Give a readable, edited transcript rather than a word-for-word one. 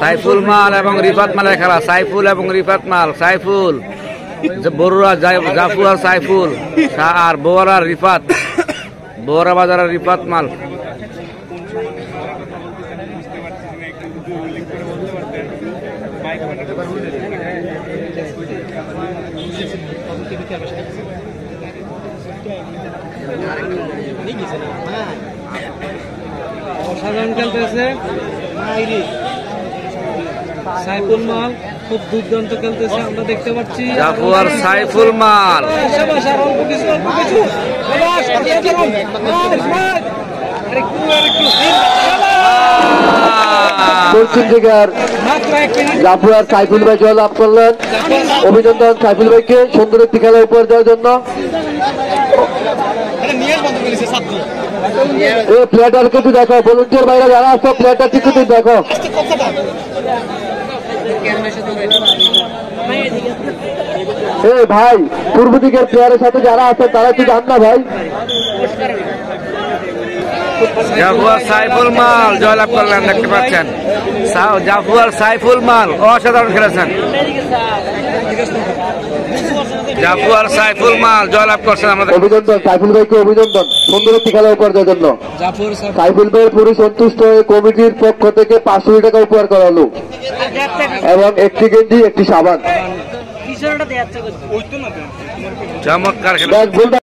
সাইফুল মাল এবং রিফাত মালের খেলা। সাইফুল এবং রিফাত মাল। সাইফুল বড়ুয়া জাফু আর সাইফুল আর বোয়ারা রিফাত, বোয়ারা বাজার রিফাত মাল। অসাধারণ খেলতেছে সাইফুল মাল, খুব দুর্দান্ত খেলতেছে আমরা দেখতে পাচ্ছি। জাফু আর সাইফুল মাল জাফু আর সাইফুল ভাই জয় লাভ করলেন। অভিনন্দন সাইফুল ভাইকে সুন্দর একটি খেলা উপহার দেওয়ার জন্য। এই প্লেয়ারটার কিছু দেখো, ভলেন্টিয়ার বাইরে যারা আসো প্লেয়ারটার কিছু দেখো। এই ভাই পূর্ব দিকের প্লেয়ারের সাথে যারা আছে তারা কি জান না ভাই? জাফু আর সাইফুল মাল জয়লাভ করলেন, দেখতে পাচ্ছেন। জাফু আর সাইফুল মাল অসাধারণ খেলেছেন। জাফু আর সাইফুল মাল জয়লাভ করছেন আমাদের। অভিনন্দন সাইফুল ভাইকে, অভিনন্দন সুন্দর একটি খেলা উপহার দেওয়ার জন্য। সাইফুল ভাইয়ের পুরো সন্তুষ্ট হয়ে কমিটির পক্ষ থেকে 500 টাকা উপহার করা হলো এবং একটি গেঞ্জি একটি সাবান। চমৎকার খেলা।